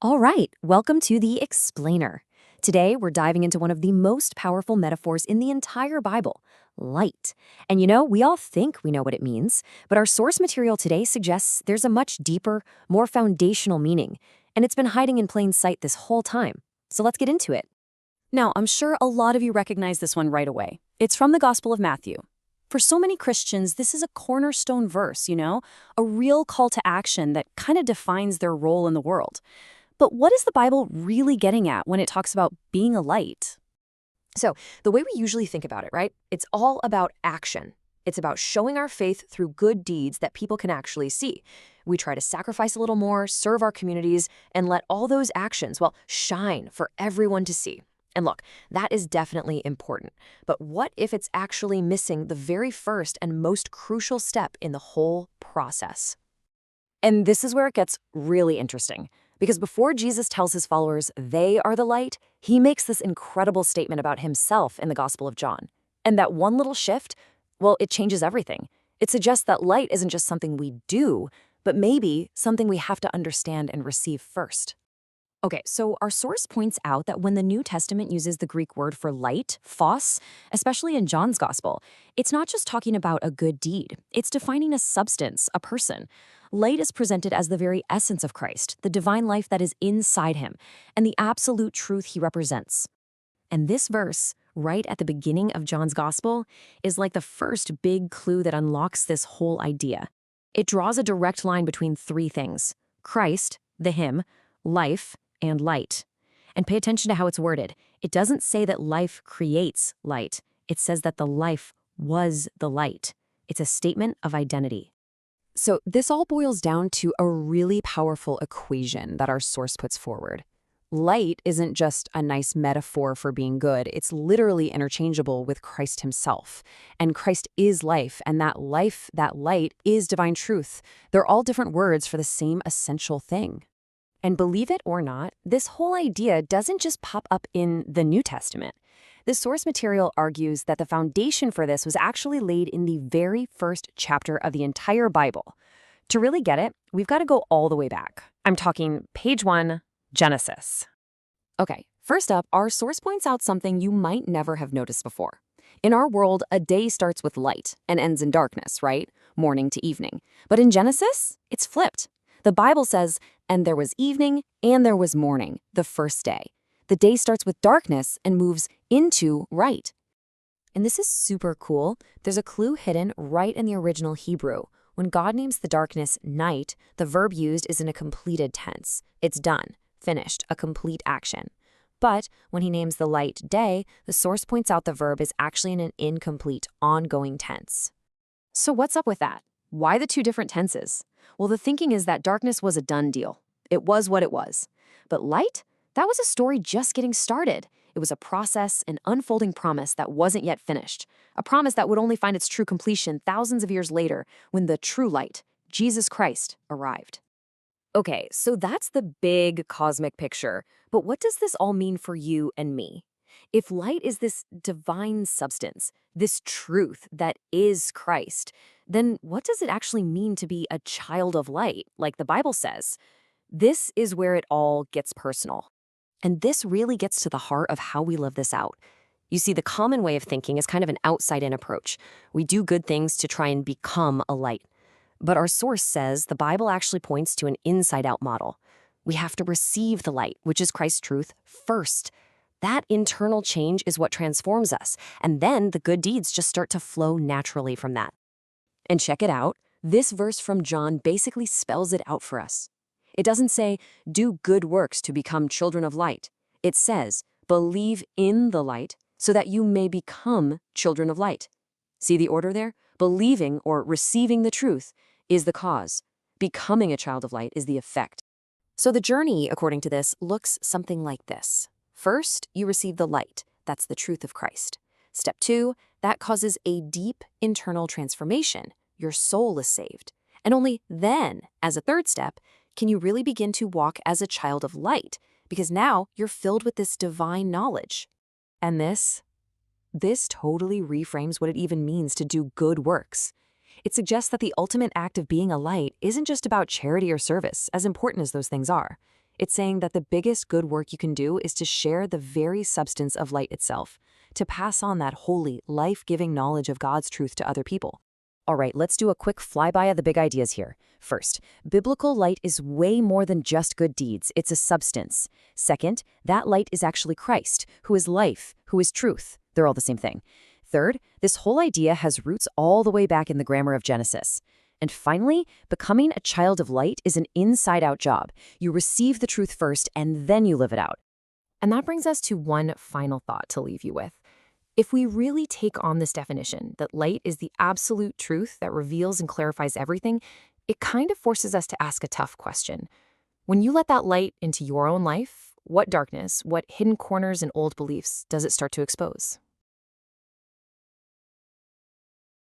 All right, welcome to the Explainer. Today, we're diving into one of the most powerful metaphors in the entire Bible, light. And we all think we know what it means, but our source material today suggests there's a much deeper, more foundational meaning, and it's been hiding in plain sight this whole time. So let's get into it. Now, I'm sure a lot of you recognize this one right away. It's from the Gospel of Matthew. For so many Christians, this is a cornerstone verse, a real call to action that kind of defines their role in the world. But what is the Bible really getting at when it talks about being a light? So, the way we usually think about it, right? It's all about action. It's about showing our faith through good deeds that people can actually see. We try to sacrifice a little more, serve our communities, and let all those actions, shine for everyone to see. And look, that is definitely important. But what if it's actually missing the very first and most crucial step in the whole process? And this is where it gets really interesting. Because before Jesus tells his followers they are the light, he makes this incredible statement about himself in the Gospel of John. And that one little shift, it changes everything. It suggests that light isn't just something we do, but maybe something we have to understand and receive first. Okay, so our source points out that when the New Testament uses the Greek word for light, phos, especially in John's Gospel, it's not just talking about a good deed. It's defining a substance, a person. Light is presented as the very essence of Christ, the divine life that is inside him, and the absolute truth he represents. And this verse, right at the beginning of John's Gospel, is like the first big clue that unlocks this whole idea. It draws a direct line between three things: Christ, the him, life, and light. And pay attention to how it's worded. It doesn't say that life creates light. It says that the life was the light. It's a statement of identity. So this all boils down to a really powerful equation that our source puts forward. Light isn't just a nice metaphor for being good. It's literally interchangeable with Christ himself. And Christ is life, and that life, that light, is divine truth. They're all different words for the same essential thing. And believe it or not, this whole idea doesn't just pop up in the New Testament. The source material argues that the foundation for this was actually laid in the very first chapter of the entire Bible. To really get it, we've got to go all the way back. I'm talking page 1, Genesis. Okay, first up, our source points out something you might never have noticed before. In our world, a day starts with light and ends in darkness, right? Morning to evening. But in Genesis, it's flipped. The Bible says, "And there was evening, and there was morning, the first day." The day starts with darkness and moves into light. And this is super cool. There's a clue hidden right in the original Hebrew. When God names the darkness night, the verb used is in a completed tense. It's done, finished, a complete action. But when he names the light day, the source points out the verb is actually in an incomplete, ongoing tense. So what's up with that? Why the two different tenses? Well, the thinking is that darkness was a done deal. It was what it was. But light? That was a story just getting started. It was a process, an unfolding promise that wasn't yet finished. A promise that would only find its true completion thousands of years later when the true light, Jesus Christ, arrived. Okay, so that's the big cosmic picture. But what does this all mean for you and me? If light is this divine substance, this truth that is Christ, then what does it actually mean to be a child of light, like the Bible says? This is where it all gets personal. And this really gets to the heart of how we live this out. You see, the common way of thinking is kind of an outside-in approach. We do good things to try and become a light. But our source says the Bible actually points to an inside-out model. We have to receive the light, which is Christ's truth, first. That internal change is what transforms us, and then the good deeds just start to flow naturally from that. And check it out, this verse from John basically spells it out for us. It doesn't say, do good works to become children of light. It says, believe in the light so that you may become children of light. See the order there? Believing or receiving the truth is the cause. Becoming a child of light is the effect. So the journey, according to this, looks something like this. First, you receive the light. That's the truth of Christ. Step 2, that causes a deep internal transformation. Your soul is saved. And only then, as a third step, can you really begin to walk as a child of light, because now you're filled with this divine knowledge. And this totally reframes what it even means to do good works. It suggests that the ultimate act of being a light isn't just about charity or service, as important as those things are. It's saying that the biggest good work you can do is to share the very substance of light itself, to pass on that holy, life-giving knowledge of God's truth to other people. All right, let's do a quick flyby of the big ideas here. First, biblical light is way more than just good deeds. It's a substance. Second, that light is actually Christ, who is life, who is truth. They're all the same thing. Third, this whole idea has roots all the way back in the grammar of Genesis. And finally, becoming a child of light is an inside-out job. You receive the truth first, and then you live it out. And that brings us to one final thought to leave you with. If we really take on this definition, that light is the absolute truth that reveals and clarifies everything, it kind of forces us to ask a tough question. When you let that light into your own life, what darkness, what hidden corners and old beliefs does it start to expose?